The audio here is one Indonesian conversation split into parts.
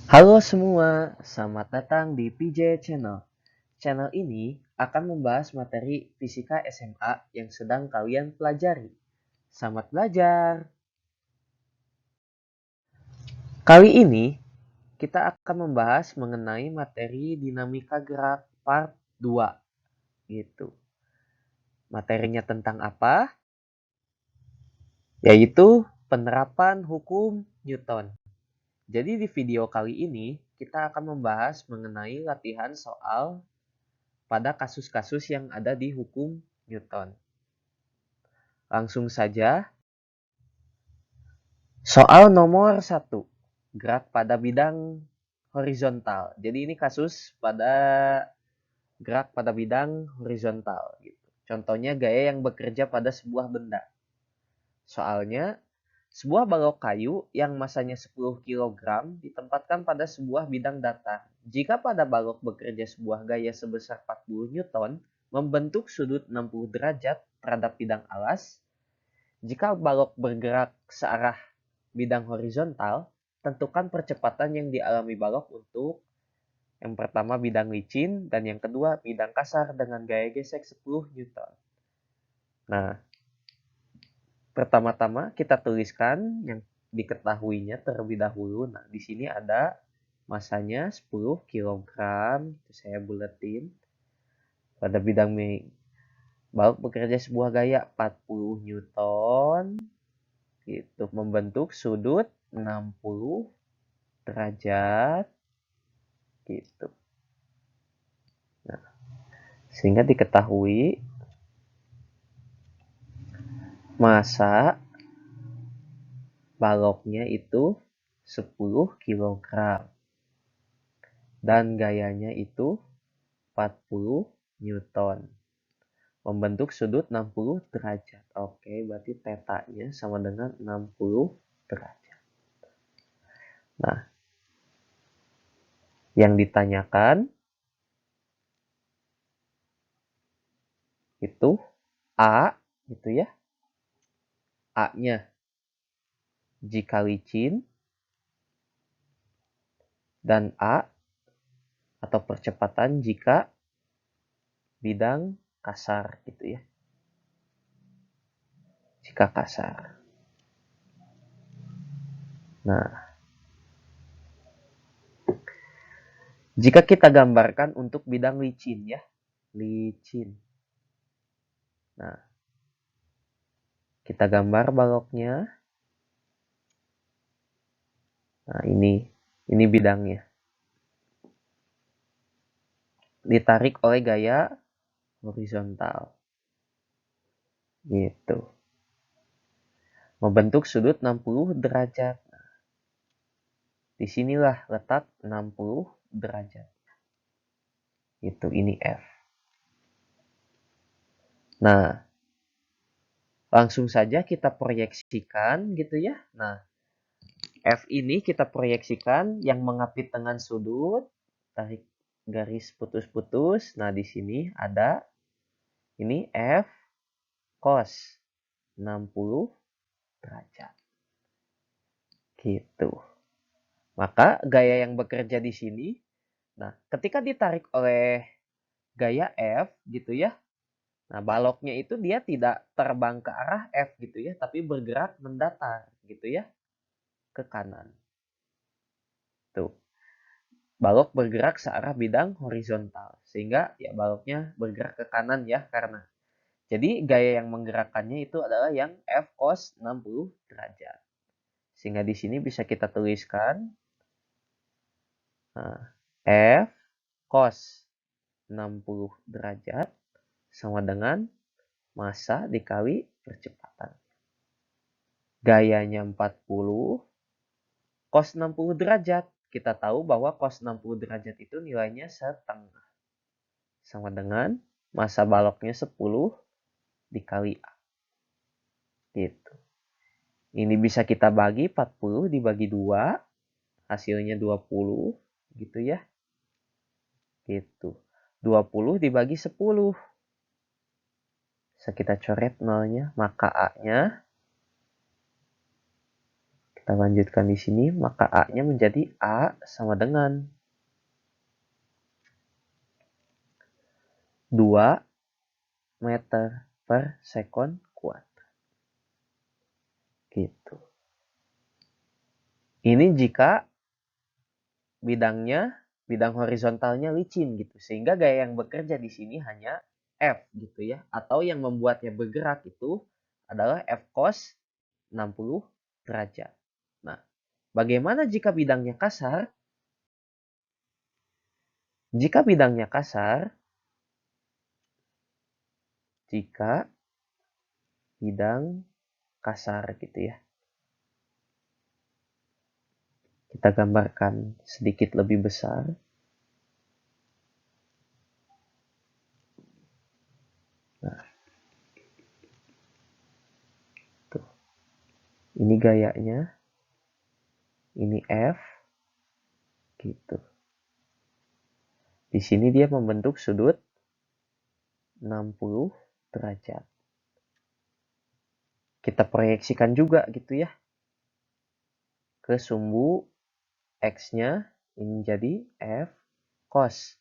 Halo semua, selamat datang di PJ Channel. Channel ini akan membahas materi fisika SMA yang sedang kalian pelajari. Selamat belajar! Kali ini kita akan membahas mengenai materi dinamika gerak part 2 gitu. Materinya tentang apa? Yaitu penerapan hukum Newton. Jadi di video kali ini kita akan membahas mengenai latihan soal pada kasus-kasus yang ada di hukum Newton. Langsung saja, soal nomor 1, gerak pada bidang horizontal. Jadi ini kasus pada gerak pada bidang horizontal. Gitu. Contohnya gaya yang bekerja pada sebuah benda. Soalnya, sebuah balok kayu yang masanya 10 kg ditempatkan pada sebuah bidang datar. Jika pada balok bekerja sebuah gaya sebesar 40 Newton, membentuk sudut 60 derajat terhadap bidang alas. Jika balok bergerak searah bidang horizontal, tentukan percepatan yang dialami balok untuk yang pertama bidang licin dan yang kedua bidang kasar dengan gaya gesek 10 Newton. Nah, pertama-tama kita tuliskan yang diketahuinya terlebih dahulu. Nah, di sini ada masanya 10 kg, itu saya buletin. Pada bidang balok bekerja sebuah gaya 40 Newton, itu membentuk sudut 60 derajat gitu. Nah, sehingga diketahui massa baloknya itu 10 kg dan gayanya itu 40 Newton. Membentuk sudut 60 derajat. Oke, berarti tetanya sama dengan 60 derajat. Nah, yang ditanyakan itu A gitu ya. A-nya jika licin dan A atau percepatan jika bidang kasar gitu ya. Jika kasar. Nah, jika kita gambarkan untuk bidang licin ya. Licin. Nah, kita gambar baloknya. Nah, ini bidangnya. Ditarik oleh gaya horizontal. Gitu. Membentuk sudut 60 derajat. Nah, disinilah letak 60 derajat. Itu ini F. Nah, langsung saja kita proyeksikan gitu ya. Nah, F ini kita proyeksikan yang mengapit dengan sudut. Tarik garis putus-putus. Nah, di sini ada ini F cos 60 derajat. Gitu. Maka gaya yang bekerja di sini, nah ketika ditarik oleh gaya F gitu ya, nah baloknya itu dia tidak terbang ke arah F gitu ya, tapi bergerak mendatar gitu ya, ke kanan. Tuh. Balok bergerak searah bidang horizontal, sehingga ya baloknya bergerak ke kanan ya, karena jadi gaya yang menggerakkannya itu adalah yang F cos 60 derajat. Sehingga di sini bisa kita tuliskan F cos 60 derajat sama dengan massa dikali percepatan. Gayanya 40, cos 60 derajat. Kita tahu bahwa cos 60 derajat itu nilainya setengah. Sama dengan massa baloknya 10 dikali A. Gitu. Ini bisa kita bagi 40 dibagi 2, hasilnya 20 gitu ya. Gitu. 20 dibagi 10. Bisa kita coret nolnya, maka A-nya Kita lanjutkan di sini, maka A-nya menjadi A sama dengan 2 meter per sekon kuadrat. Gitu. Ini jika bidang horizontalnya licin gitu. Sehingga gaya yang bekerja di sini hanya F gitu ya. Atau yang membuatnya bergerak itu adalah F cos 60 derajat. Nah, bagaimana jika bidangnya kasar? Jika bidangnya kasar, bidang kasar gitu ya. Kita gambarkan sedikit lebih besar. Nah, tuh. Ini gayanya. Ini F. Gitu. Di sini dia membentuk sudut 60 derajat. Kita proyeksikan juga gitu ya. Ke sumbu X-nya ini jadi F cos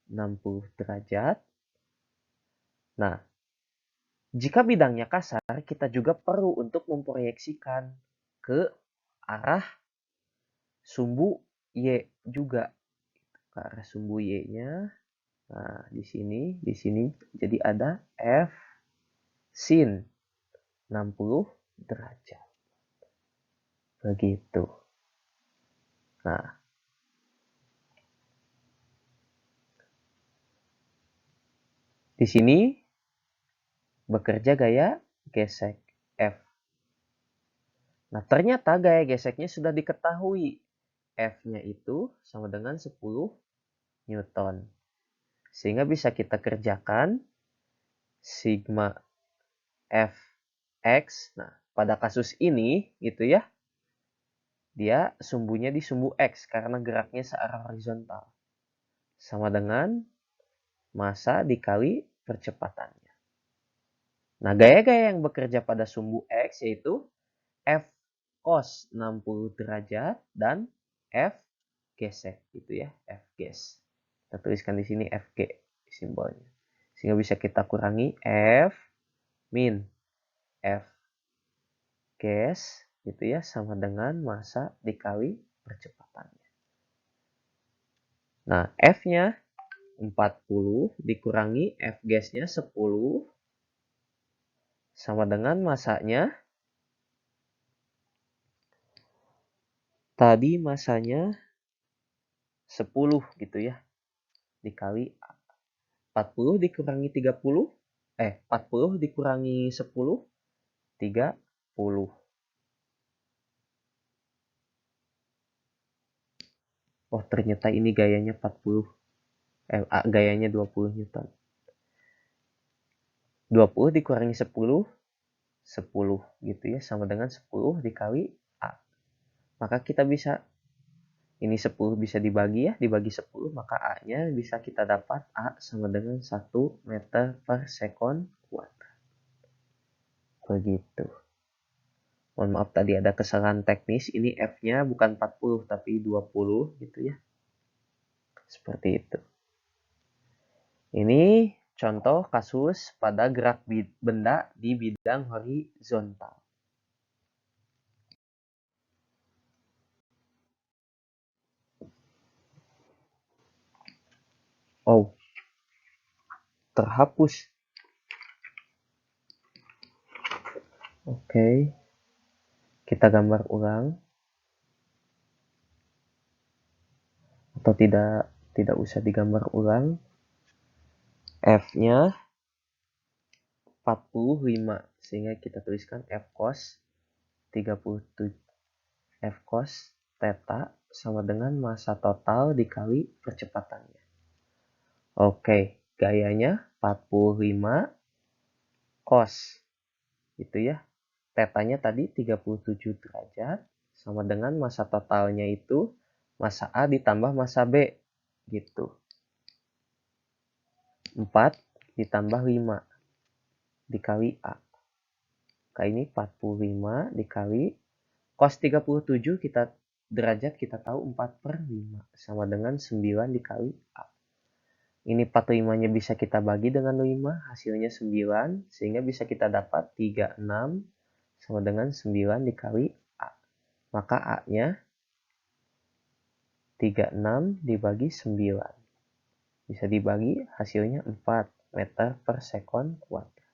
60 derajat. Nah, jika bidangnya kasar, kita juga perlu untuk memproyeksikan ke arah sumbu Y juga. Ke arah sumbu Y-nya. Nah, di sini jadi ada F sin 60 derajat. Begitu. Nah, di sini bekerja gaya gesek F. Nah, ternyata gaya geseknya sudah diketahui. F-nya itu sama dengan 10 Newton. Sehingga bisa kita kerjakan sigma Fx. Nah, pada kasus ini gitu ya, dia sumbunya di sumbu X karena geraknya searah horizontal. Sama dengan massa dikali percepatannya. Nah, gaya-gaya yang bekerja pada sumbu X yaitu F cos 60 derajat dan F gesek gitu ya, F ges. Kita tuliskan di sini Fg simbolnya. Sehingga bisa kita kurangi F min F ges gitu ya sama dengan massa dikali percepatannya. Nah, F-nya 40 dikurangi F gasnya 10 sama dengan massanya. Tadi massanya 10 gitu ya. Dikali 40 dikurangi 30. 40 dikurangi 10. 30. Oh, ternyata ini gayanya 40. Gayanya 20 Newton. 20 dikurangi 10. 10 gitu ya. Sama dengan 10 dikali A. Maka kita bisa, ini 10 bisa dibagi ya. Dibagi 10 maka A-nya bisa kita dapat A sama dengan 1 meter per sekon kuadrat. Begitu. Mohon maaf tadi ada kesalahan teknis. Ini F-nya bukan 40 tapi 20 gitu ya. Seperti itu. Ini contoh kasus pada gerak benda di bidang horizontal. Oh, terhapus. Oke. Kita gambar ulang. Atau tidak usah digambar ulang. F-nya 45 sehingga kita tuliskan F cos 37. F cos theta sama dengan massa total dikali percepatannya. Oke, gayanya 45 cos gitu ya. Tetanya tadi 37 derajat sama dengan massa totalnya itu massa A ditambah massa B gitu. 4 ditambah 5 dikali A. Kali ini 45 dikali Cos 37 kita derajat kita tahu 4/5 sama dengan 9 dikali A. Ini 45-nya bisa kita bagi dengan 5, hasilnya 9, sehingga bisa kita dapat 36 sama dengan 9 dikali A. Maka A-nya 36 dibagi 9. Bisa dibagi, hasilnya 4 meter per sekon kuadrat.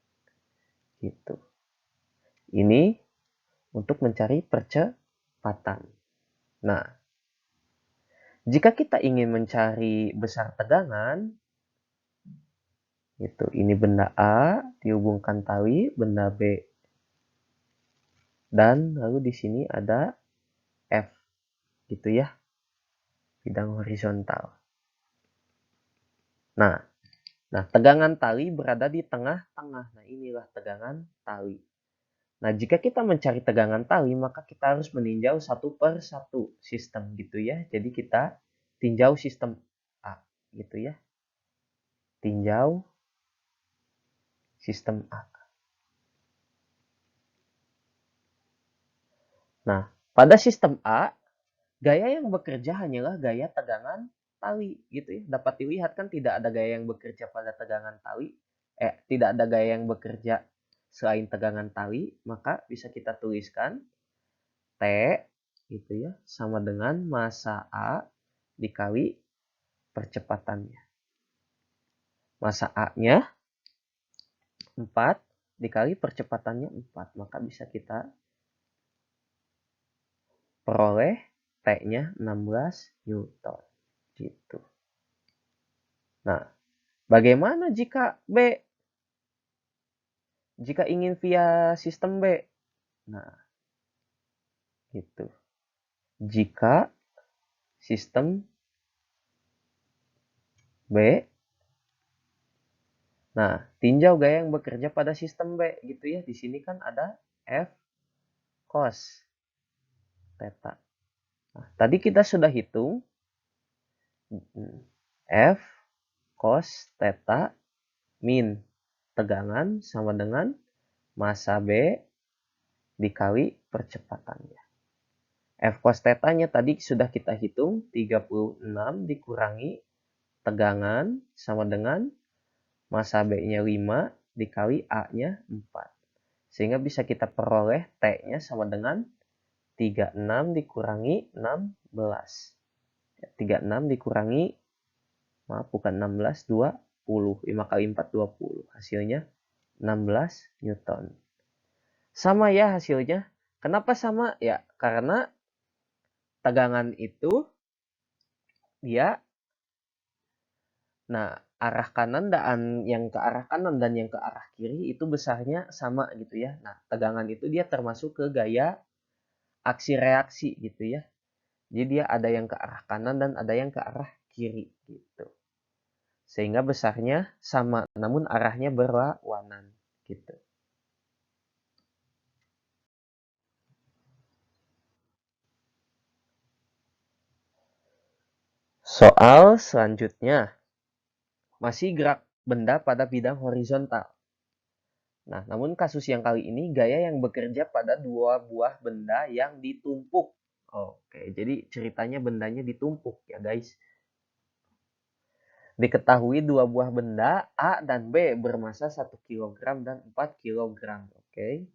Gitu. Ini untuk mencari percepatan. Nah, jika kita ingin mencari besar tegangan, gitu, ini benda A dihubungkan tali benda B, dan lalu di sini ada F, gitu ya, bidang horizontal. Nah, tegangan tali berada di tengah-tengah. Nah, inilah tegangan tali. Nah, jika kita mencari tegangan tali, maka kita harus meninjau satu per satu sistem, gitu ya. Jadi kita tinjau sistem A, gitu ya. Tinjau sistem A. Nah, pada sistem A, gaya yang bekerja hanyalah gaya tegangan tali, gitu ya. Dapat dilihat kan tidak ada gaya yang bekerja pada tegangan tali. Tidak ada gaya yang bekerja selain tegangan tali, maka bisa kita tuliskan T gitu ya, sama dengan massa A dikali percepatannya. Massa A-nya 4 dikali percepatannya 4, maka bisa kita peroleh T-nya 16 Newton. Gitu. Nah, bagaimana jika B? Jika ingin via sistem B? Nah, gitu. Jika sistem B, nah, tinjau gaya yang bekerja pada sistem B, gitu ya. Di sini kan ada F cos theta. Nah, tadi kita sudah hitung F cos theta min tegangan sama dengan massa B dikali percepatannya. F cos theta-nya tadi sudah kita hitung 36 dikurangi tegangan sama dengan massa B-nya 5 dikali A-nya 4. Sehingga bisa kita peroleh T-nya sama dengan 36 dikurangi 16. 36 dikurangi, maaf bukan 16, 20. 5 kali 4, 20. Hasilnya 16 Newton. Sama ya hasilnya. Kenapa sama? Ya, karena tegangan itu dia, nah, arah kanan dan yang ke arah kanan dan yang ke arah kiri itu besarnya sama gitu ya. Nah, tegangan itu dia termasuk ke gaya aksi reaksi gitu ya. Jadi dia ada yang ke arah kanan dan ada yang ke arah kiri gitu. Sehingga besarnya sama, namun arahnya berlawanan gitu. Soal selanjutnya, masih gerak benda pada bidang horizontal. Nah, namun kasus yang kali ini gaya yang bekerja pada dua buah benda yang ditumpuk. Oke, jadi ceritanya bendanya ditumpuk ya guys. Diketahui dua buah benda A dan B bermasa 1 kg dan 4 kg. Oke.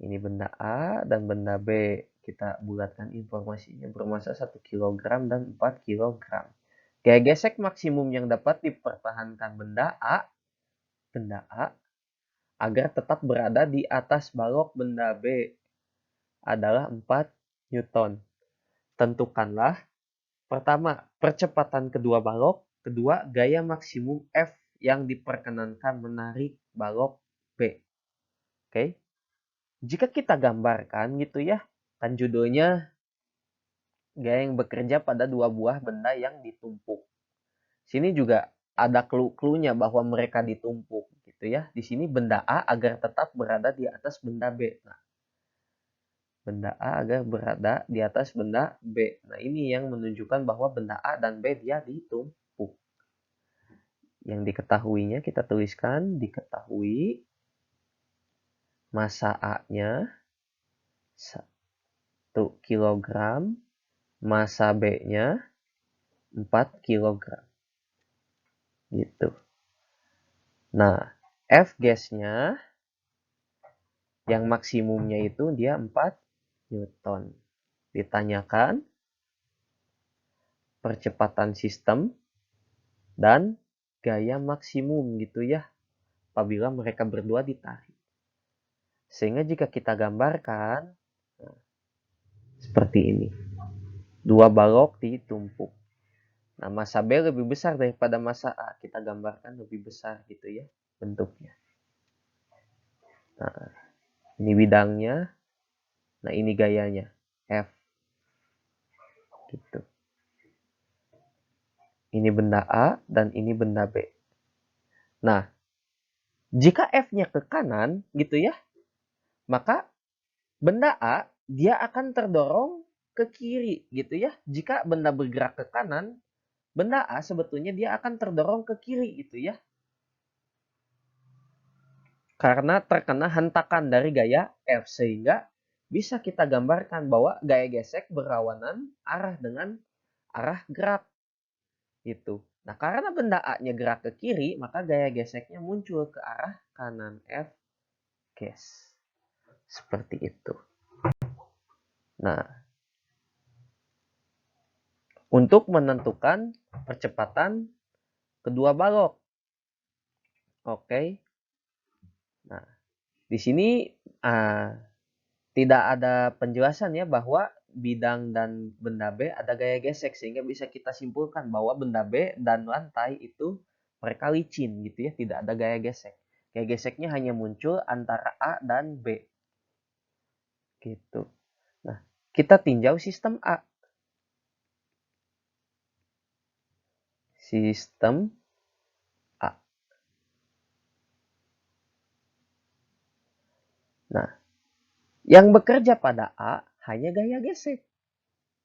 Ini benda A dan benda B. Kita bulatkan informasinya bermasa 1 kg dan 4 kg. Gaya gesek maksimum yang dapat dipertahankan benda A agar tetap berada di atas balok benda B adalah 4 Newton. Tentukanlah pertama, percepatan kedua balok, kedua, gaya maksimum F yang diperkenankan menarik balok B. Oke. Jika kita gambarkan gitu ya, kan judulnya gaya yang bekerja pada dua buah benda yang ditumpuk. Sini juga ada clue-cluenya bahwa mereka ditumpuk gitu ya. Di sini benda A agar tetap berada di atas benda B. Nah, benda A agar berada di atas benda B. Nah, ini yang menunjukkan bahwa benda A dan B dia ditumpuk. Yang diketahuinya kita tuliskan, diketahui massa A-nya kg, massa B-nya 4 kg. Gitu. Nah, F gasnya yang maksimumnya itu dia 4 Newton. Ditanyakan percepatan sistem dan gaya maksimum gitu ya, apabila mereka berdua ditarik. Sehingga jika kita gambarkan, nah, seperti ini. Dua balok ditumpuk. Nah, massa B lebih besar daripada massa A. Kita gambarkan lebih besar gitu ya bentuknya. Nah, ini bidangnya. Nah, ini gayanya. F. Gitu. Ini benda A dan ini benda B. Nah, jika F-nya ke kanan gitu ya, maka benda A dia akan terdorong ke kiri gitu ya. Jika benda bergerak ke kanan, benda A sebetulnya dia akan terdorong ke kiri gitu ya. Karena terkena hentakan dari gaya F, sehingga bisa kita gambarkan bahwa gaya gesek berlawanan arah dengan arah gerak gitu. Nah, karena benda A-nya gerak ke kiri, maka gaya geseknya muncul ke arah kanan F ges. Seperti itu. Nah, untuk menentukan percepatan kedua balok. Oke. Nah, di sini tidak ada penjelasan ya bahwa bidang dan benda B ada gaya gesek, sehingga bisa kita simpulkan bahwa benda B dan lantai itu mereka licin gitu ya, tidak ada gaya gesek. Gaya geseknya hanya muncul antara A dan B. Gitu. Nah, kita tinjau sistem A. Sistem A. Nah, yang bekerja pada A hanya gaya gesek.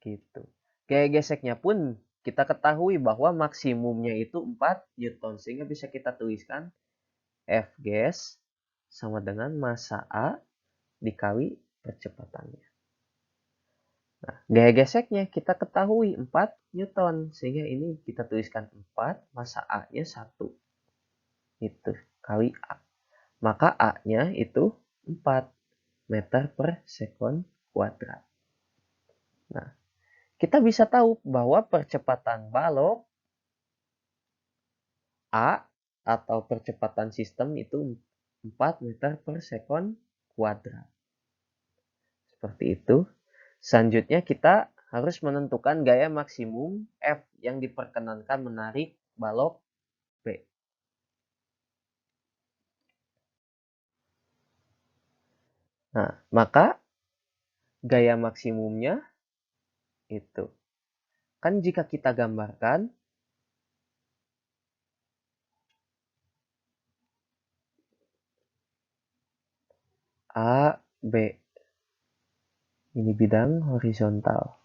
Gitu. Gaya geseknya pun kita ketahui bahwa maksimumnya itu 4 Newton, sehingga bisa kita tuliskan F gas sama dengan massa A dikali percepatannya. Nah, gaya geseknya kita ketahui 4 Newton, sehingga ini kita tuliskan 4, massa A-nya 1. Itu kali A. Maka A-nya itu 4 meter per sekon kuadrat. Nah, kita bisa tahu bahwa percepatan balok A atau percepatan sistem itu 4 meter per sekon kuadrat. Seperti itu. Selanjutnya kita harus menentukan gaya maksimum F yang diperkenankan menarik balok B. Nah, maka gaya maksimumnya itu. Kan jika kita gambarkan, A, B. Ini bidang horizontal.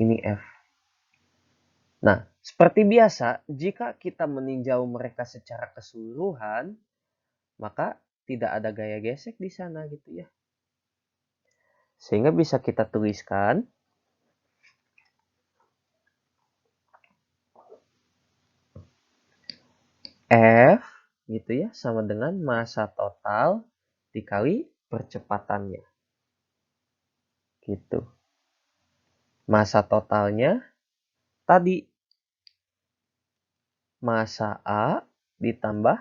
Ini F. Nah, seperti biasa, jika kita meninjau mereka secara keseluruhan, maka tidak ada gaya gesek di sana gitu ya. Sehingga bisa kita tuliskan F gitu ya sama dengan massa total dikali percepatannya. Gitu. Massa totalnya tadi massa A ditambah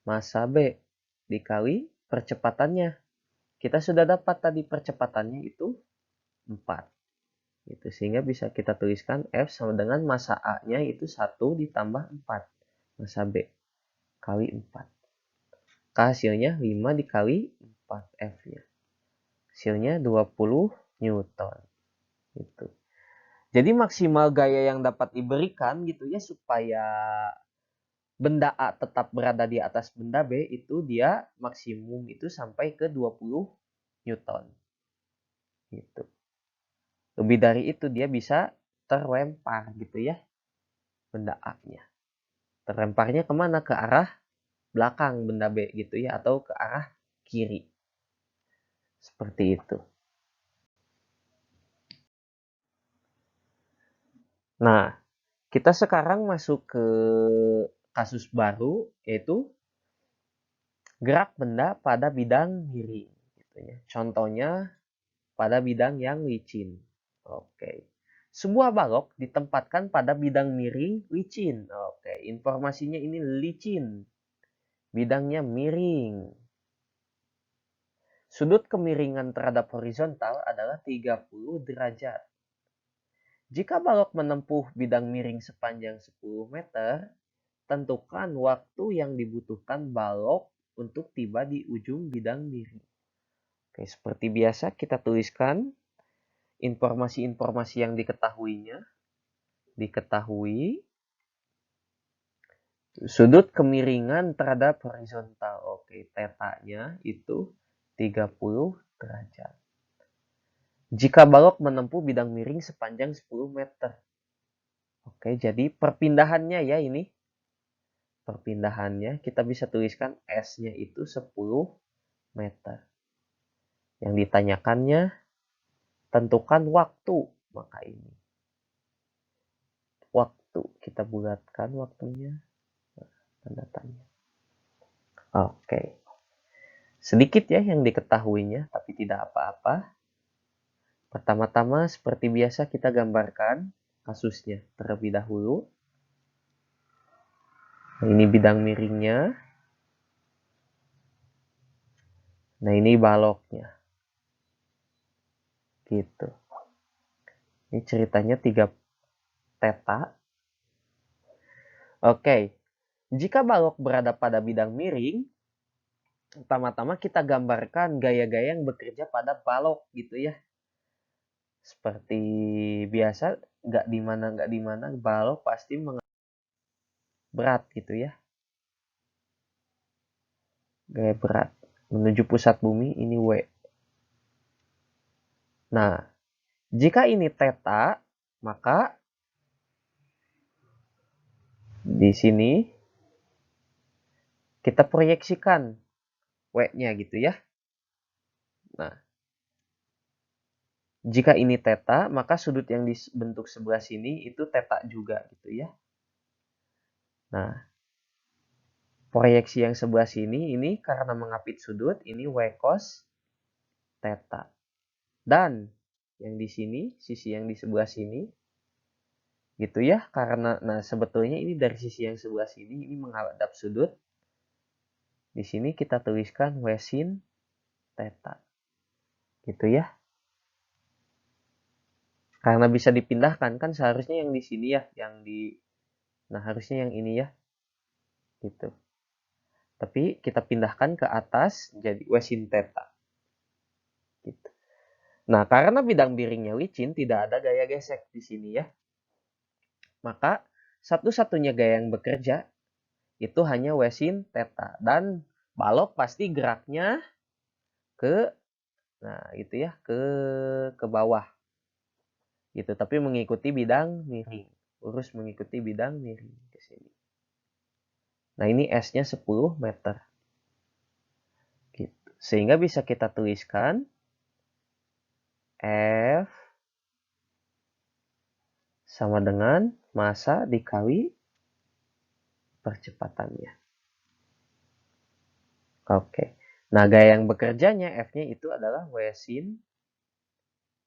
massa B dikali percepatannya. Kita sudah dapat tadi percepatannya itu 4. Gitu. Sehingga bisa kita tuliskan F sama dengan massa A-nya itu 1 ditambah 4. Massa B kali 4. Hasilnya 5 dikali 4 F-nya. Hasilnya 20 Newton. Gitu. Jadi maksimal gaya yang dapat diberikan gitu ya supaya benda A tetap berada di atas benda B itu dia maksimum itu sampai ke 20 Newton. Gitu. Lebih dari itu dia bisa terlempar gitu ya benda A-nya. Terlemparnya kemana? Ke arah belakang benda B gitu ya, atau ke arah kiri. Seperti itu. Nah, kita sekarang masuk ke kasus baru, yaitu gerak benda pada bidang miring. Gitu ya. Contohnya pada bidang yang licin. Oke. Sebuah balok ditempatkan pada bidang miring licin. Oke, informasinya ini licin. Bidangnya miring. Sudut kemiringan terhadap horizontal adalah 30 derajat. Jika balok menempuh bidang miring sepanjang 10 meter, tentukan waktu yang dibutuhkan balok untuk tiba di ujung bidang miring. Oke, seperti biasa kita tuliskan informasi-informasi yang diketahuinya. Diketahui sudut kemiringan terhadap horizontal. Oke, tetanya itu 30 derajat. Jika balok menempuh bidang miring sepanjang 10 meter. Oke, jadi perpindahannya ya ini. Perpindahannya kita bisa tuliskan S-nya itu 10 meter. Yang ditanyakannya tentukan waktu. Maka ini. Waktu. Kita bulatkan waktunya. Tanda tanya. Oke. Sedikit ya yang diketahuinya, tapi tidak apa-apa. Pertama-tama seperti biasa kita gambarkan kasusnya terlebih dahulu. Nah, ini bidang miringnya. Nah, ini baloknya. Gitu. Ini ceritanya 3 theta. Oke. Jika balok berada pada bidang miring, pertama-tama kita gambarkan gaya-gaya yang bekerja pada balok gitu ya. Seperti biasa, nggak di mana balok pasti berat gitu ya. Gaya berat menuju pusat bumi ini W. Nah, jika ini theta, maka di sini kita proyeksikan W-nya gitu ya. Nah, jika ini theta, maka sudut yang dibentuk sebelah sini itu theta juga gitu ya. Nah, proyeksi yang sebelah sini ini karena mengapit sudut, ini W cos theta. Dan yang di sini, sisi yang di sebelah sini, gitu ya. Karena, nah sebetulnya ini dari sisi yang sebelah sini, ini menghadap sudut. Di sini kita tuliskan W sin theta. Gitu ya. Karena bisa dipindahkan, kan seharusnya yang di sini ya, yang di, nah harusnya yang ini ya. Gitu. Tapi kita pindahkan ke atas, jadi W sin theta. Gitu. Nah, karena bidang miringnya licin, tidak ada gaya gesek di sini ya. Maka satu-satunya gaya yang bekerja itu hanya W sin theta. Dan balok pasti geraknya ke, nah gitu ya, ke bawah. Gitu, tapi mengikuti bidang miring. Lurus mengikuti bidang miring ke sini. Nah, ini S-nya 10 meter. Gitu. Sehingga bisa kita tuliskan F sama dengan massa dikali percepatannya. Oke. Nah, gaya yang bekerjanya F-nya itu adalah W sin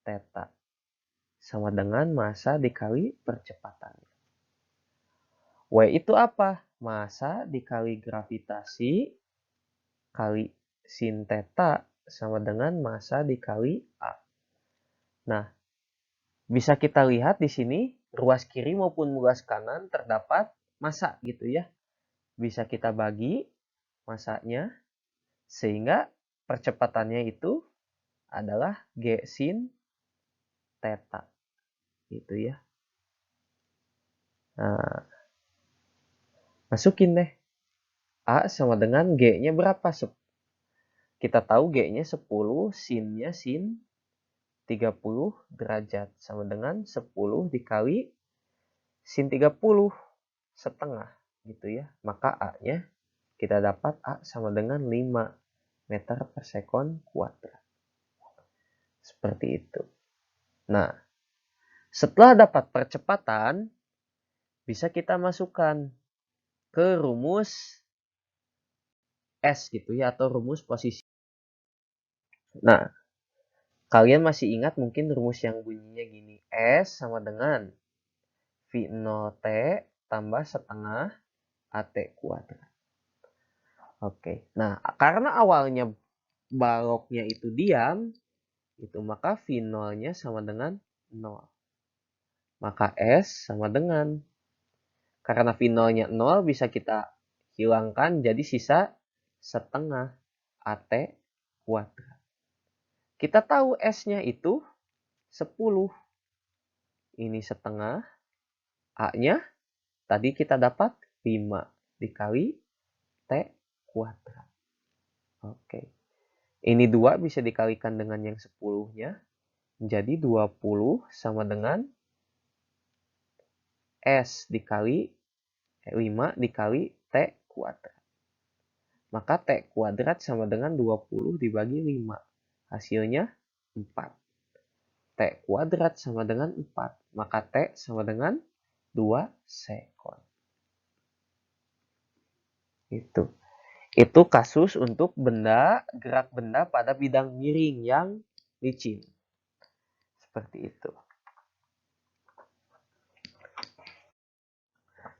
theta. Sama dengan massa dikali percepatannya. W itu apa? Massa dikali gravitasi kali sin theta sama dengan massa dikali A. Nah, bisa kita lihat di sini ruas kiri maupun ruas kanan terdapat massa gitu ya. Bisa kita bagi massanya sehingga percepatannya itu adalah G sin theta. Gitu ya. Nah, masukin deh. A sama dengan G-nya berapa? Kita tahu G-nya 10, sin-nya sin 30 derajat. Sama dengan 10 dikali sin 30 setengah. Gitu ya. Maka A-nya kita dapat A sama dengan 5 meter per sekon kuadrat. Seperti itu. Nah, setelah dapat percepatan, bisa kita masukkan ke rumus S gitu ya, atau rumus posisi. Nah, kalian masih ingat mungkin rumus yang bunyinya gini. S sama dengan V0T tambah setengah AT kuadrat. Oke, nah karena awalnya baloknya itu diam, itu maka V0-nya sama dengan 0. Maka S sama dengan, karena V0-nya 0 bisa kita hilangkan jadi sisa setengah AT kuadrat. Kita tahu S-nya itu 10. Ini setengah, A-nya tadi kita dapat 5 dikali T kuadrat. Oke. Ini 2 bisa dikalikan dengan yang 10-nya. Jadi 20 sama dengan S dikali 5 dikali T kuadrat. Maka T kuadrat sama dengan 20 dibagi 5. Hasilnya 4. T kuadrat sama dengan 4. Maka T sama dengan 2 sekon. Itu kasus untuk gerak benda pada bidang miring yang licin. Seperti itu.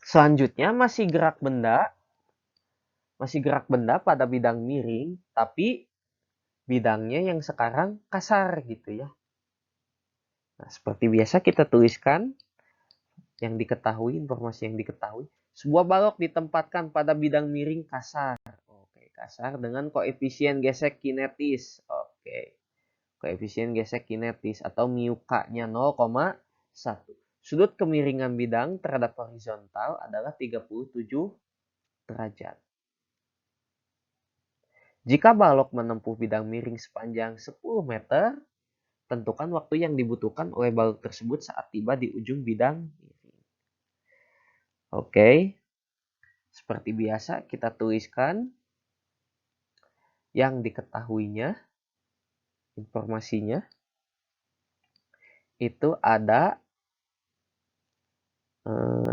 Selanjutnya masih gerak benda pada bidang miring, tapi bidangnya yang sekarang kasar gitu ya. Nah, seperti biasa kita tuliskan informasi yang diketahui. Sebuah balok ditempatkan pada bidang miring kasar. Oke, kasar dengan koefisien gesek kinetis. Oke. Koefisien gesek kinetis atau mu K-nya 0,1. Sudut kemiringan bidang terhadap horizontal adalah 37 derajat. Jika balok menempuh bidang miring sepanjang 10 meter, tentukan waktu yang dibutuhkan oleh balok tersebut saat tiba di ujung bidang miring. Oke, seperti biasa kita tuliskan yang diketahuinya, informasinya. Itu ada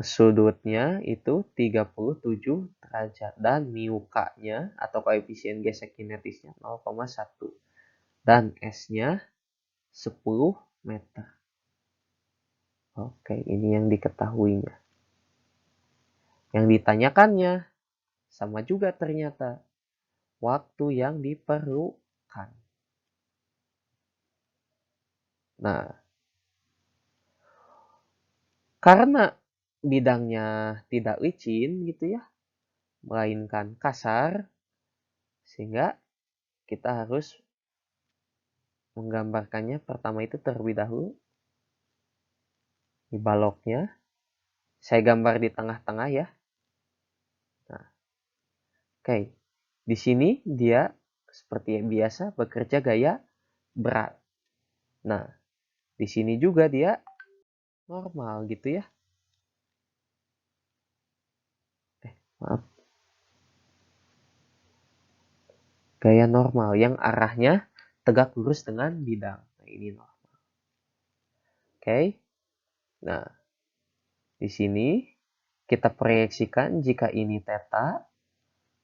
sudutnya itu 37 derajat dan mu K-nya atau koefisien gesek kinetisnya 0,1 dan S-nya 10 meter. Oke, ini yang diketahuinya. Yang ditanyakannya sama juga ternyata waktu yang diperlukan. Nah, karena bidangnya tidak licin gitu ya, melainkan kasar, sehingga kita harus menggambarkannya pertama itu terlebih dahulu di baloknya. Saya gambar di tengah-tengah ya. Nah, oke. Di sini dia seperti yang biasa bekerja gaya berat. Nah, di sini juga dia normal gitu ya. Maaf. Gaya normal yang arahnya tegak lurus dengan bidang. Nah, ini normal. Oke. Nah, di sini kita proyeksikan jika ini theta,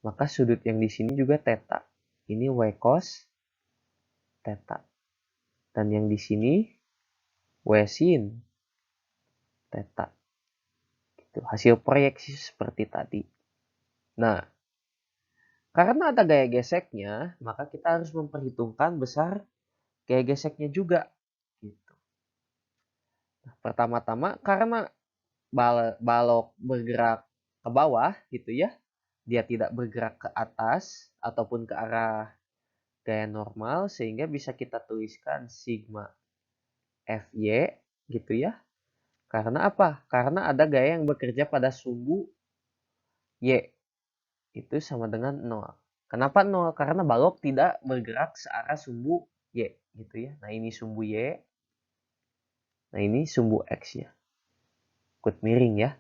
maka sudut yang di sini juga theta. Ini y cos theta. Dan yang di sini y sin theta. Gitu. Hasil proyeksi seperti tadi. Nah, karena ada gaya geseknya, maka kita harus memperhitungkan besar gaya geseknya juga. Gitu. Nah, pertama-tama karena balok bergerak ke bawah gitu ya, dia tidak bergerak ke atas ataupun ke arah gaya normal, sehingga bisa kita tuliskan sigma Fy gitu ya. Karena apa? Karena ada gaya yang bekerja pada sumbu Y. Itu sama dengan 0. Kenapa 0? Karena balok tidak bergerak searah sumbu Y. Gitu ya. Nah ini sumbu Y. Nah ini sumbu X-nya. Ikut miring ya.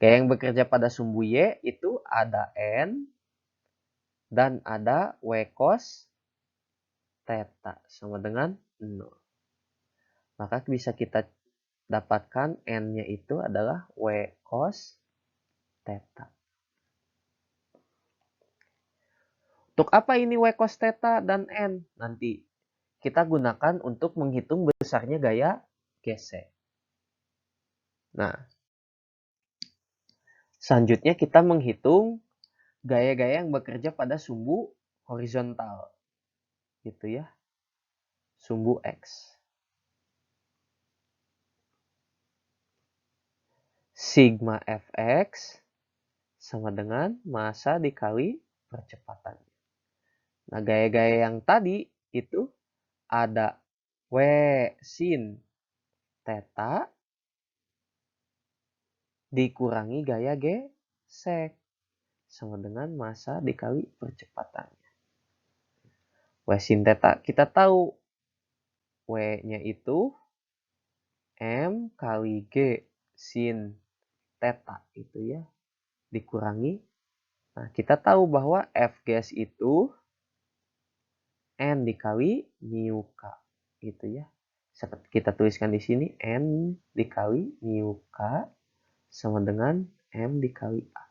Gaya yang bekerja pada sumbu Y itu ada N dan ada Y cos theta sama dengan 0. Maka bisa kita dapatkan N-nya itu adalah W cos theta. Untuk apa ini W cos theta dan N? Nanti kita gunakan untuk menghitung besarnya gaya gesek. Nah, selanjutnya kita menghitung gaya-gaya yang bekerja pada sumbu horizontal. Gitu ya. Sumbu X. Sigma Fx sama dengan massa dikali percepatan. Nah, gaya-gaya yang tadi itu ada W sin theta dikurangi gaya gesek sama dengan massa dikali percepatannya. W sin theta kita tahu W-nya itu M kali G sin theta itu ya dikurangi. Nah, kita tahu bahwa F gas itu N dikali mu K gitu ya. Kita tuliskan di sini N dikali mu K sama dengan M dikali A.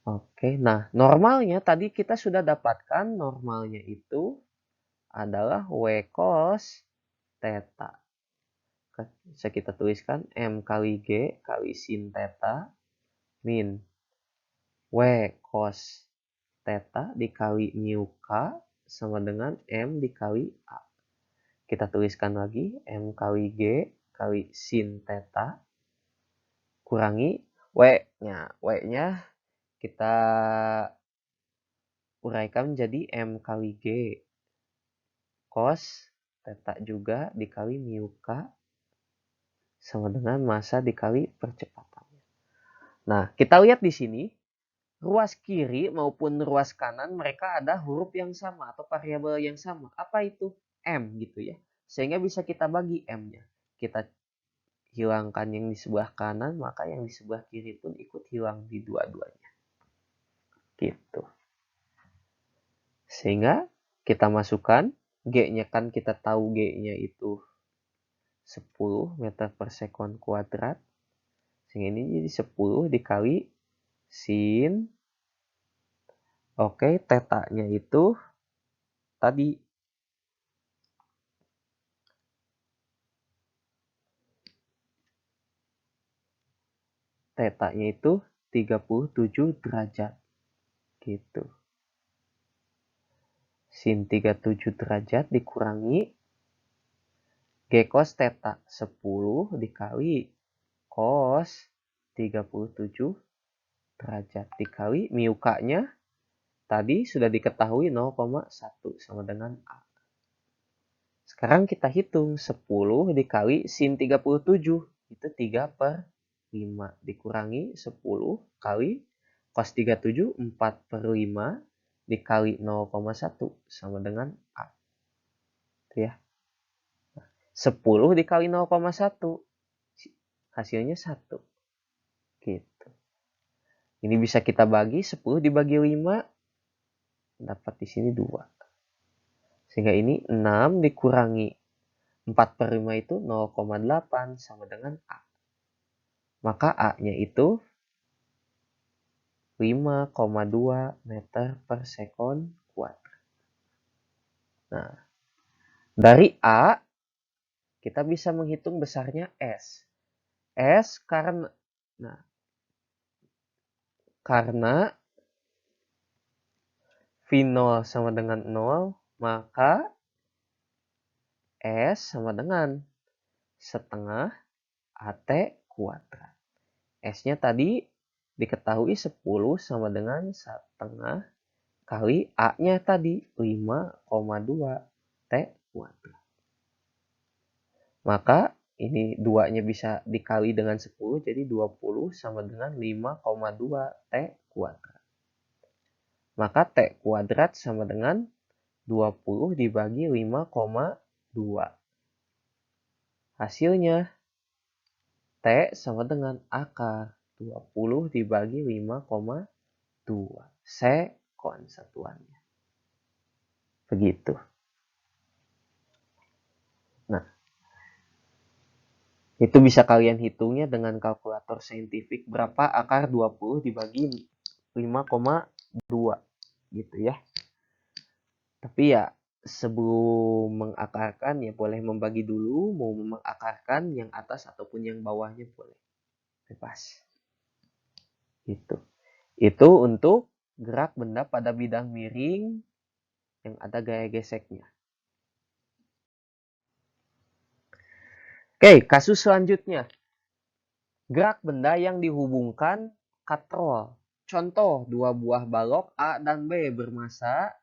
Oke, nah normalnya tadi kita sudah dapatkan normalnya itu adalah W cos theta. Bisa kita tuliskan M kali G kali sin theta min W cos theta dikali mu K sama dengan M dikali A. Kita tuliskan lagi M kali G kali sin theta kurangi W-nya. W-nya kita uraikan menjadi M kali G cos theta juga dikali mu K sama dengan massa dikali percepatannya. Nah, kita lihat di sini ruas kiri maupun ruas kanan mereka ada huruf yang sama atau variabel yang sama. Apa itu? M gitu ya. Sehingga bisa kita bagi M-nya. Kita hilangkan yang di sebelah kanan, maka yang di sebelah kiri pun ikut hilang di dua-duanya. Gitu. Sehingga kita masukkan G-nya kan kita tahu G-nya itu 10 meter per sekon kuadrat. Sehingga ini jadi 10 dikali sin. Oke, tetanya itu tadi tetanya itu 37 derajat. Gitu. Sin 37 derajat dikurangi G cos theta 10 dikali cos 37 derajat dikali mu K-nya tadi sudah diketahui 0,1 sama dengan A. Sekarang kita hitung 10 dikali sin 37 itu 3 per 5 dikurangi 10 kali cos 37 4 per 5 dikali 0,1 sama dengan A. Itu ya. 10 dikali 0,1 hasilnya 1. Gitu. Ini bisa kita bagi 10 dibagi 5 dapat di sini 2. Sehingga ini 6 dikurangi 4 per 5 itu 0,8 sama dengan A. Maka A-nya itu 5,2 meter per sekon kuadrat. Nah, dari A kita bisa menghitung besarnya S. S karena V0 sama dengan 0, maka S sama dengan setengah AT kuadrat. S-nya tadi diketahui 10 sama dengan setengah kali A-nya tadi 5,2 T kuadrat. Maka ini 2-nya bisa dikali dengan 10, jadi 20 sama dengan 5,2 T kuadrat. Maka T kuadrat sama dengan 20 dibagi 5,2. Hasilnya T sama dengan akar 20 dibagi 5,2. Sekon satuannya. Begitu. Nah, itu bisa kalian hitungnya dengan kalkulator saintifik berapa akar 20 dibagi 5,2 gitu ya. Tapi ya sebelum mengakarkan ya boleh membagi dulu, mau mengakarkan yang atas ataupun yang bawahnya boleh. Bebas. Gitu. Itu untuk gerak benda pada bidang miring yang ada gaya geseknya. Oke, kasus selanjutnya. Gerak benda yang dihubungkan katrol. Contoh, dua buah balok A dan B bermasa,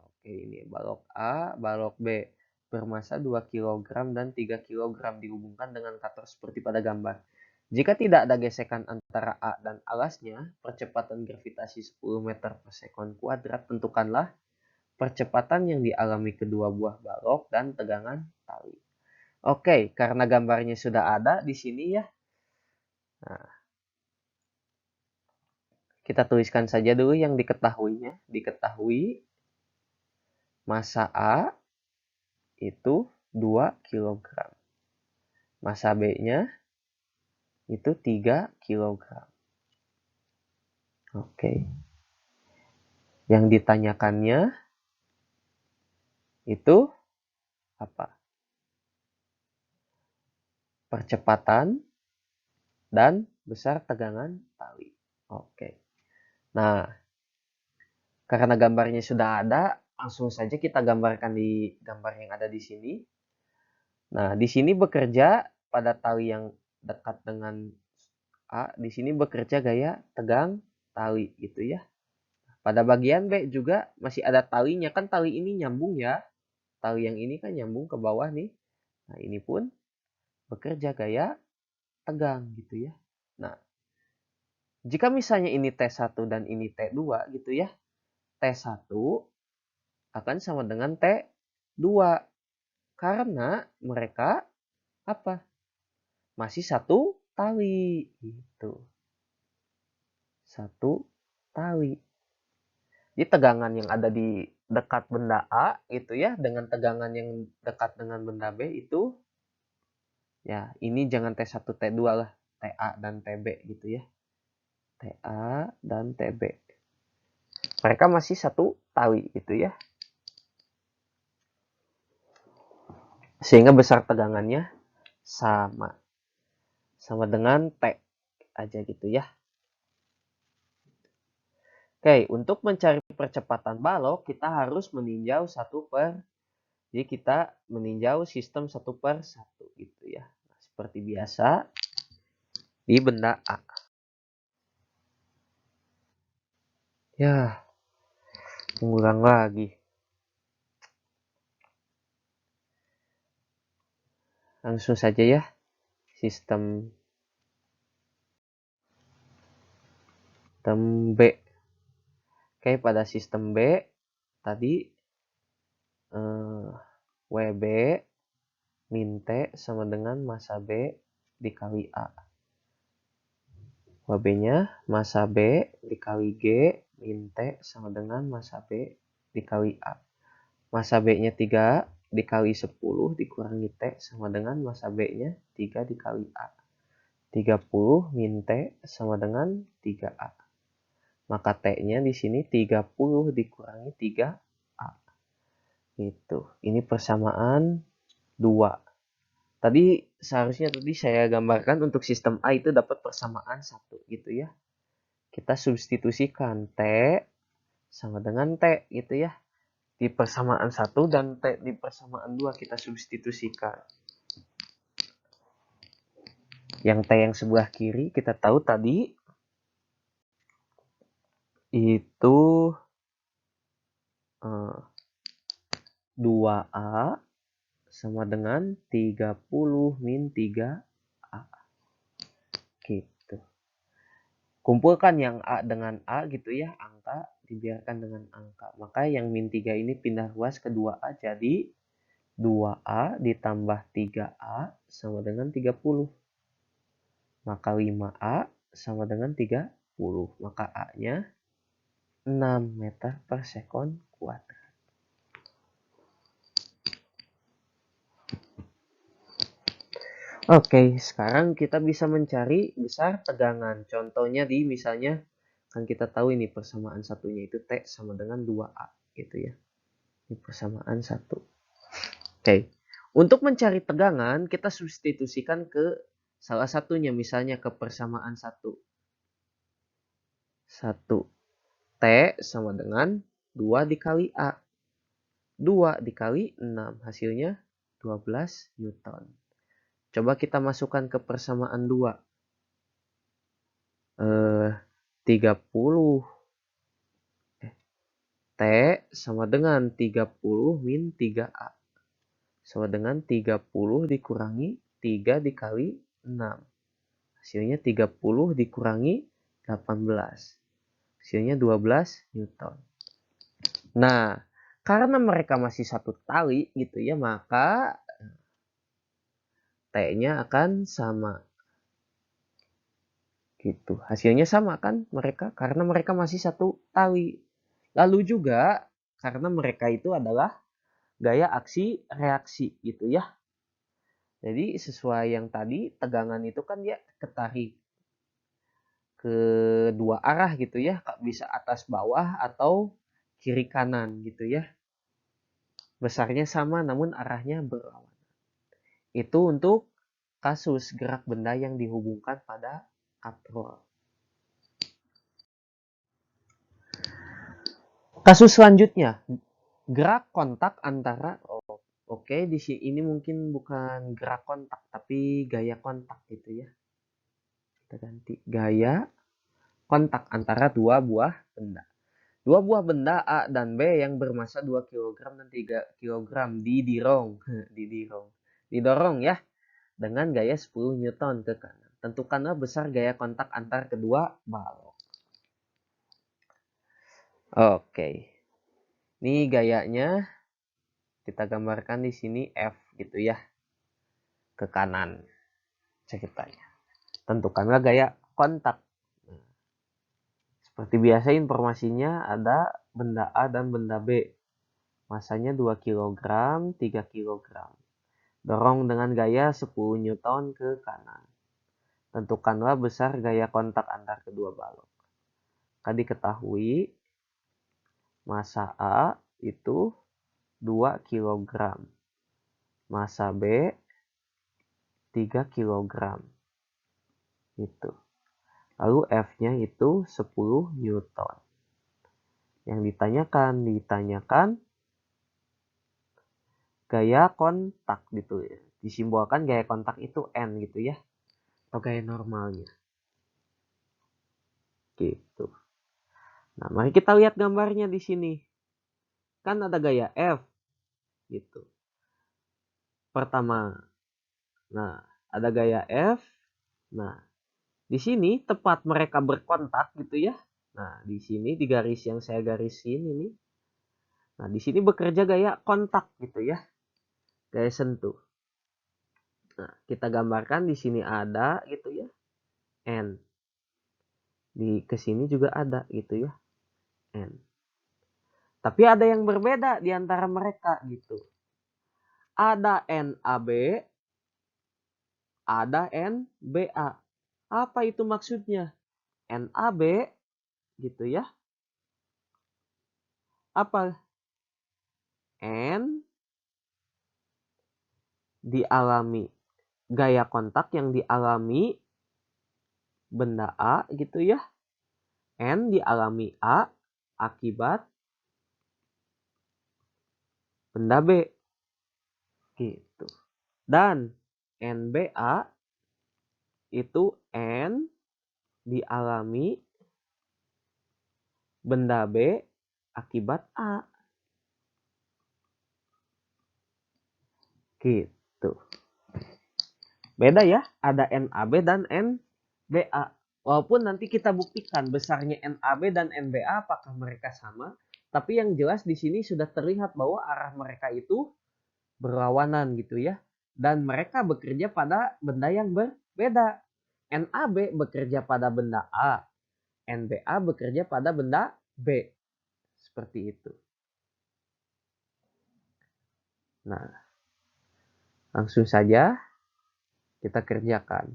oke ini balok A, balok B bermasa 2 kg dan 3 kg dihubungkan dengan katrol seperti pada gambar. Jika tidak ada gesekan antara A dan alasnya, percepatan gravitasi 10 meter per sekon kuadrat, tentukanlah percepatan yang dialami kedua buah balok dan tegangan tali. Oke, karena gambarnya sudah ada di sini ya. Nah, kita tuliskan saja dulu yang diketahuinya. Diketahui massa A itu 2 kg. Massa B-nya itu 3 kg. Oke. Yang ditanyakannya itu apa? Percepatan dan besar tegangan tali. Oke. Nah, karena gambarnya sudah ada, langsung saja kita gambarkan di gambar yang ada di sini. Nah, di sini bekerja pada tali yang dekat dengan A, di sini bekerja gaya tegang tali gitu ya. Pada bagian B juga masih ada talinya, kan tali ini nyambung ya. Tali yang ini kan nyambung ke bawah nih. Nah, ini pun bekerja gaya tegang gitu ya. Nah, jika misalnya ini T1 dan ini T2 gitu ya. T1 akan sama dengan T2 karena mereka apa? Masih satu tali gitu. Satu tali. Jadi tegangan yang ada di dekat benda A itu ya dengan tegangan yang dekat dengan benda B itu ya ini jangan T1 T2 lah, TA dan TB gitu ya. TA dan TB. Mereka masih satu tali gitu ya. Sehingga besar tegangannya sama. Sama dengan T aja gitu ya. Oke, untuk mencari percepatan balok kita harus meninjau jadi kita meninjau sistem 1/1 gitu ya. Nah, seperti biasa di benda A. Ya, mengulang lagi. Langsung saja ya. Sistem B. Oke, pada sistem B tadi WB min T sama dengan massa B dikali A. WB-nya massa B dikali G min T sama dengan massa B dikali A. Massa B-nya 3 dikali 10 dikurangi T sama dengan massa B-nya 3 dikali A. 30 min T sama dengan 3A. Maka T-nya di sini 30 dikurangi 3A. Gitu. Ini persamaan 2. Tadi seharusnya saya gambarkan untuk sistem A itu dapat persamaan 1 gitu ya. Kita substitusikan T sama dengan T gitu ya. Di persamaan 1 dan T di persamaan 2 kita substitusikan. Yang T yang sebelah kiri kita tahu tadi itu 2A sama dengan 30 min 3A. Gitu. Kumpulkan yang A dengan A gitu ya, angka dibiarkan dengan angka. Maka yang min 3 ini pindah ruas ke 2A jadi 2A ditambah 3A sama dengan 30. Maka 5A sama dengan 30. Maka A-nya 6 meter per sekon kuadrat. Oke, sekarang kita bisa mencari besar tegangan. Contohnya di misalnya, kan kita tahu ini persamaan satunya itu T sama dengan 2A gitu ya. Ini persamaan 1. Oke, untuk mencari tegangan kita substitusikan ke salah satunya, misalnya ke persamaan 1. 1 T sama dengan 2 dikali A. 2 dikali 6 hasilnya 12 Newton. Coba kita masukkan ke persamaan 2. 30 T sama dengan 30 min 3A. Sama dengan 30 dikurangi 3 dikali 6. Hasilnya 30 dikurangi 18. Hasilnya 12 Newton. Nah, karena mereka masih satu tali gitu ya, maka T-nya akan sama. Gitu. Hasilnya sama kan mereka karena mereka masih satu tali. Lalu juga karena mereka itu adalah gaya aksi reaksi gitu ya. Jadi sesuai yang tadi tegangan itu kan dia ketarik ke dua arah gitu ya, bisa atas bawah atau kiri kanan gitu ya. Besarnya sama namun arahnya berlawanan. Itu untuk kasus gerak benda yang dihubungkan pada katrol. Kasus selanjutnya, gerak kontak antara oke, di sini ini mungkin bukan gerak kontak tapi gaya kontak gitu ya. Kita ganti gaya kontak antara dua buah benda. Dua buah benda A dan B yang bermasa 2 kg dan 3 kg didorong ya dengan gaya 10 Newton ke kanan. Tentukanlah besar gaya kontak antar kedua balok. Oke. Ini gayanya kita gambarkan di sini F gitu ya. Ke kanan ceritanya. Tentukanlah gaya kontak. Seperti biasa informasinya ada benda A dan benda B. Masanya 2 kg, 3 kg. Dorong dengan gaya 10 Newton ke kanan. Tentukanlah besar gaya kontak antar kedua balok. Kan diketahui masa A itu 2 kg. Masa B 3 kg. Itu. Lalu F-nya itu 10 Newton. Yang ditanyakan gaya kontak gitu ya. Disimbolkan gaya kontak itu N gitu ya. Atau gaya normalnya. Gitu. Nah, mari kita lihat gambarnya di sini. Kan ada gaya F gitu. Pertama. Nah, ada gaya F. Nah, di sini tepat mereka berkontak gitu ya. Nah, di sini di garis yang saya garisin ini. Nah, di sini bekerja gaya kontak gitu ya. Gaya sentuh. Nah, kita gambarkan di sini ada gitu ya. N. Di kesini juga ada gitu ya. N. Tapi ada yang berbeda di antara mereka gitu. Ada NAB, ada NBA. Apa itu maksudnya? NAB gitu ya. Apa? N dialami gaya kontak yang dialami benda A gitu ya. N dialami A akibat benda B gitu. Dan NBA itu N dialami benda B akibat A. Gitu. Beda ya, ada NAB dan NBA. Walaupun nanti kita buktikan besarnya NAB dan NBA apakah mereka sama, tapi yang jelas di sini sudah terlihat bahwa arah mereka itu berlawanan gitu ya. Dan mereka bekerja pada benda yang berbeda. NAB bekerja pada benda A, NBA bekerja pada benda B. Seperti itu. Nah, langsung saja Kita kerjakan.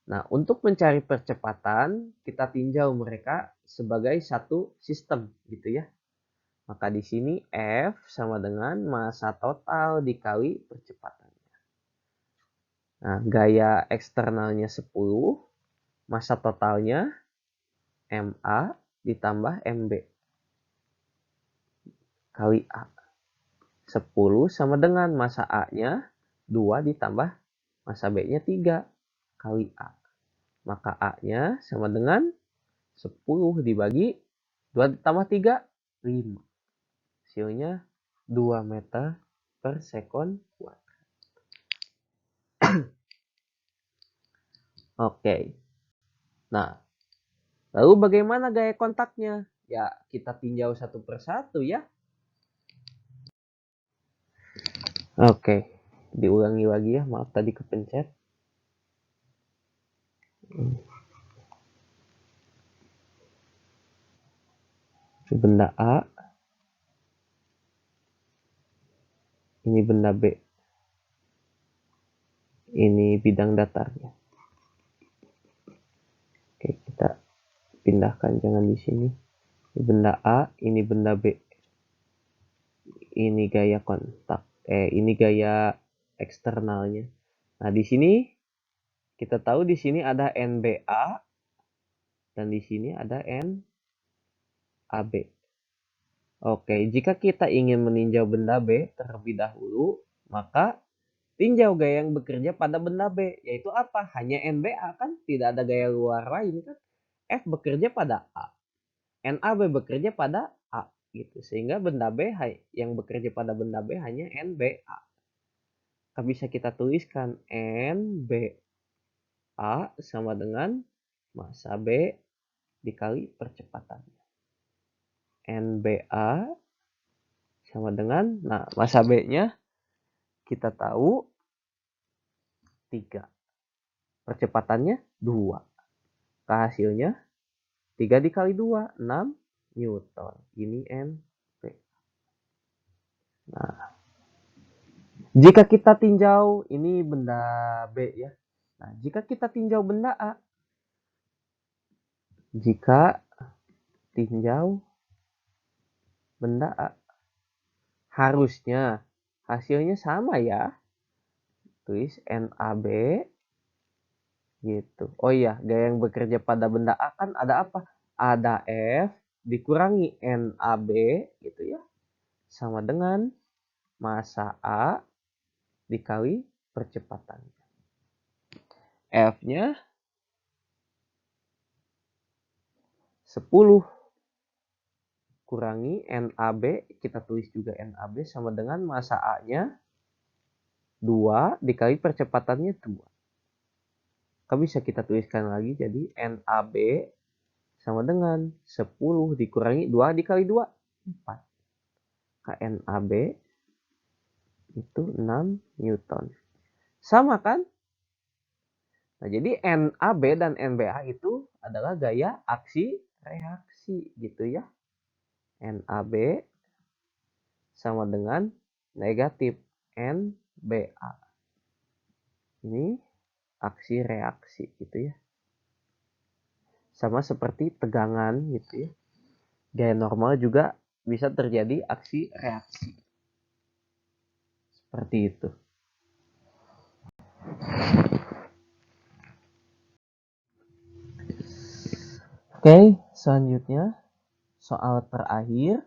Nah, untuk mencari percepatan, kita tinjau mereka sebagai satu sistem gitu ya. Maka di sini F sama dengan massa total dikali percepatannya. Nah, gaya eksternalnya 10, massa totalnya MA ditambah MB kali A. 10 sama dengan massa A-nya 2 ditambah massa B-nya 3 kali A. Maka A-nya sama dengan 10 dibagi 2 ditambah 3, 5. Hasilnya 2 meter per sekon kuadrat. Oke. Nah, lalu bagaimana gaya kontaknya? Ya, kita tinjau satu persatu ya. Oke, diulangi lagi ya. Maaf tadi kepencet. Benda A, ini benda B, ini bidang datarnya. Oke, kita pindahkan, jangan di sini. Ini benda A, ini benda B. Ini gaya kontak, ini gaya eksternalnya. Nah, di sini kita tahu di sini ada NBA dan di sini ada NAB. Oke, jika kita ingin meninjau benda B terlebih dahulu, maka tinjau gaya yang bekerja pada benda B, yaitu apa? Hanya NBA kan, tidak ada gaya luar lain kan. F bekerja pada A, NAB bekerja pada A, gitu. Sehingga benda B yang bekerja pada benda B hanya NBA. Bisa kita tuliskan NBA sama dengan massa B dikali percepatannya. NBA sama dengan, nah massa B-nya kita tahu 3. Percepatannya 2. Hasilnya 3 dikali 2, 6 Newton. Ini MP. Nah, jika kita tinjau, ini benda B ya. Nah, jika kita tinjau benda A, jika tinjau benda A, harusnya hasilnya sama ya. Tulis NAB gitu. Oh iya, gaya yang bekerja pada benda A kan ada apa? Ada F dikurangi NAB gitu ya. Sama dengan massa A dikali percepatan. F-nya 10 kurangi NAB, kita tulis juga NAB sama dengan massa A-nya 2 dikali percepatannya 2. Bisa kita tuliskan lagi jadi NAB sama dengan 10 dikurangi 2 dikali 2, 4. KNAB itu 6 Newton. Sama kan? Nah, jadi NAB dan NBA itu adalah gaya aksi reaksi gitu ya. NAB sama dengan negatif NBA. Ini aksi reaksi gitu ya. Sama seperti tegangan gitu ya. Gaya normal juga bisa terjadi aksi reaksi. Seperti itu. Oke, selanjutnya soal terakhir.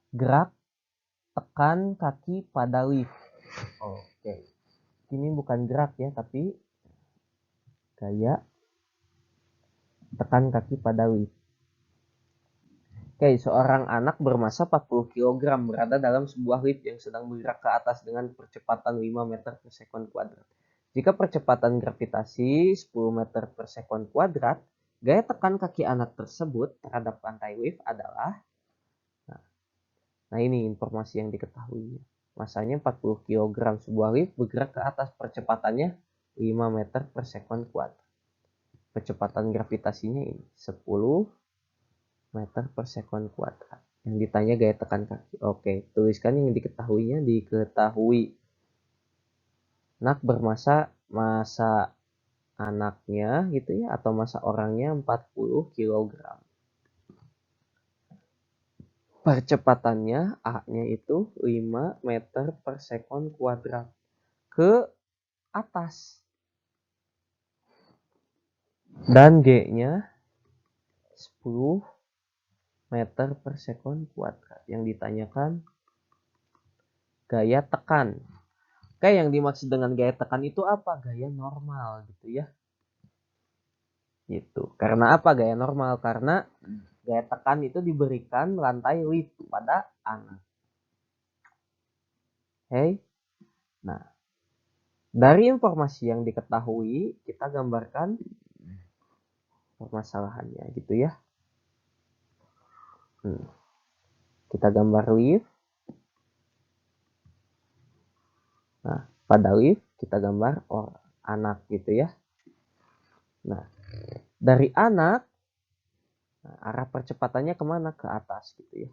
Gerak tekan kaki pada lift. Oke. Ini bukan gerak ya, tapi gaya tekan kaki pada lift. Oke, seorang anak bermassa 40 kg berada dalam sebuah lift yang sedang bergerak ke atas dengan percepatan 5 meter per sekon kuadrat. Jika percepatan gravitasi 10 meter per sekon kuadrat, gaya tekan kaki anak tersebut terhadap lantai lift adalah, nah ini informasi yang diketahui. Massanya 40 kg, sebuah lift bergerak ke atas, percepatannya 5 meter per sekon kuadrat. Kecepatan gravitasinya ini 10 meter per sekon kuadrat. Yang ditanya gaya tekan kaki. Oke, tuliskan yang diketahuinya, diketahui. Anak masa anaknya gitu ya, atau masa orangnya 40 kg. Percepatannya A-nya itu 5 meter per sekon kuadrat ke atas. Dan G-nya 10 meter per sekon kuadrat. Yang ditanyakan gaya tekan. Oke, yang dimaksud dengan gaya tekan itu apa? Gaya normal gitu ya. Gitu. Karena apa gaya normal? Karena gaya tekan itu diberikan lantai lift pada anak. Oke. Nah, dari informasi yang diketahui, kita gambarkan permasalahannya gitu ya. Kita gambar lift. Nah, pada lift kita gambar anak gitu ya. Nah, dari anak, arah percepatannya kemana? Ke atas gitu ya.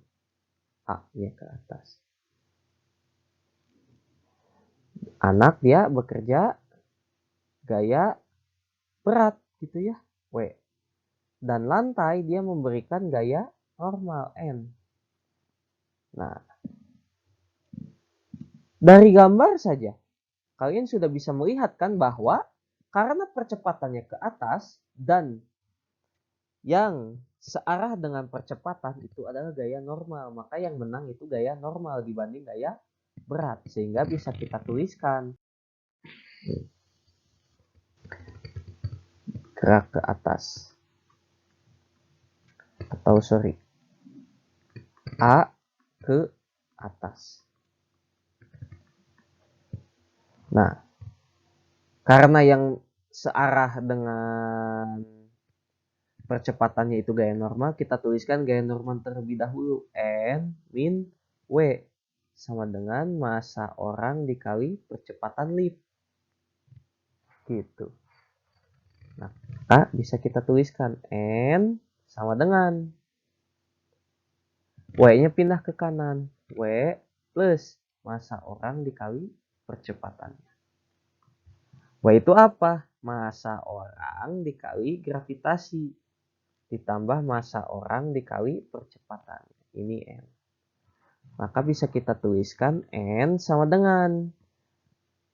A-nya ke atas. Anak dia bekerja gaya berat gitu ya, W. Dan lantai dia memberikan gaya normal, N. Nah, dari gambar saja, kalian sudah bisa melihat kan bahwa karena percepatannya ke atas dan yang searah dengan percepatan itu adalah gaya normal, maka yang menang itu gaya normal dibanding gaya berat, sehingga bisa kita tuliskan gerak ke atas, atau sorry, A ke atas. Nah, karena yang searah dengan percepatannya itu gaya normal, kita tuliskan gaya normal terlebih dahulu. N min W sama dengan massa orang dikali percepatan lift. Gitu. Nah, A bisa kita tuliskan N sama dengan W-nya pindah ke kanan. W plus massa orang dikali percepatannya. W itu apa? Massa orang dikali gravitasi ditambah massa orang dikali percepatan. Ini N. Maka bisa kita tuliskan N sama dengan,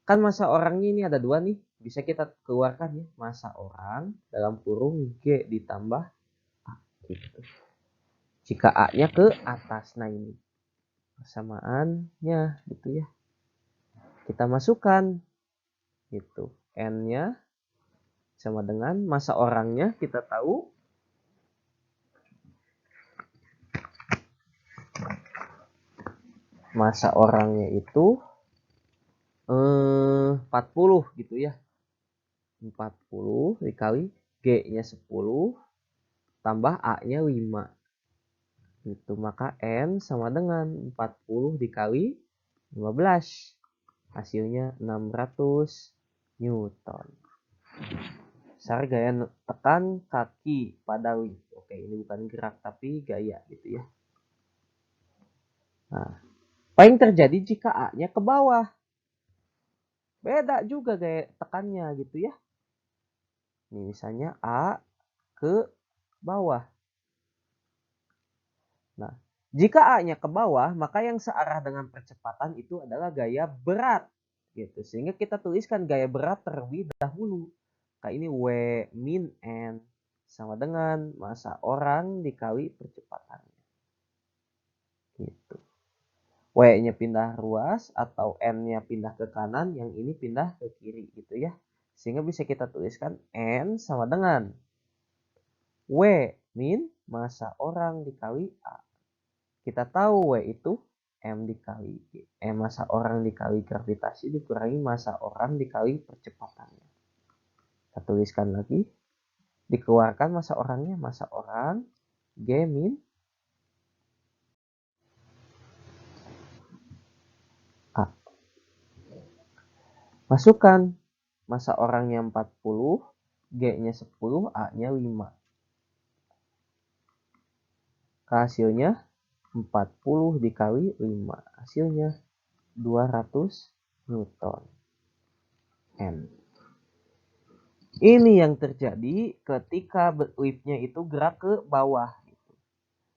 kan massa orangnya ini ada 2 nih. Bisa kita keluarkan ya, massa orang dalam kurung G ditambah A. Gitu. Jika A-nya ke atas, nah ini persamaannya gitu ya. Kita masukkan gitu. N-nya sama dengan massa orangnya kita tahu massa orangnya itu 40 gitu ya. 40 dikali G-nya 10 tambah A-nya 5. Gitu, maka N sama dengan 40 dikali 15. Hasilnya 600 Newton. Besar gaya tekan kaki pada lift. Oke, ini bukan gerak tapi gaya gitu ya. Nah, apa yang terjadi jika A-nya ke bawah? Beda juga gaya tekannya gitu ya. Ini misalnya A ke bawah. Nah, jika A-nya ke bawah, maka yang searah dengan percepatan itu adalah gaya berat. Gitu. Sehingga kita tuliskan gaya berat terlebih dahulu. Kayak ini W min N sama dengan massa orang dikali percepatannya. Gitu. W-nya pindah ruas atau N-nya pindah ke kanan, yang ini pindah ke kiri gitu ya. Sehingga bisa kita tuliskan N sama dengan W min massa orang dikali A. Kita tahu W itu M dikali massa orang dikali gravitasi dikurangi massa orang dikali percepatannya. Kita tuliskan lagi. Dikeluarkan massa orangnya, massa orang G min A. Masukkan massa orangnya 40, G-nya 10, A-nya 5. Hasilnya 40 dikali 5. Hasilnya 200 Newton. N. Ini yang terjadi ketika liftnya itu gerak ke bawah.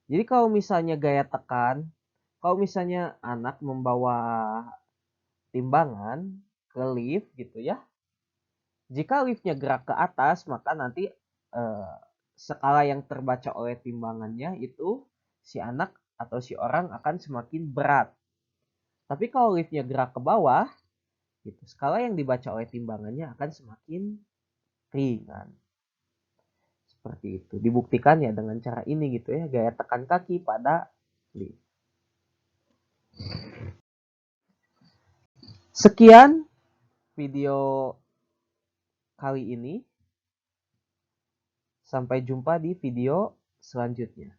Jadi kalau misalnya gaya tekan, kalau misalnya anak membawa timbangan ke lift gitu ya, jika liftnya gerak ke atas, maka nanti skala yang terbaca oleh timbangannya itu si anak atau si orang akan semakin berat. Tapi kalau liftnya gerak ke bawah, gitu, skala yang dibaca oleh timbangannya akan semakin ringan. Seperti itu. Dibuktikan ya dengan cara ini gitu ya, gaya tekan kaki pada lift. Sekian video kali ini. Sampai jumpa di video selanjutnya.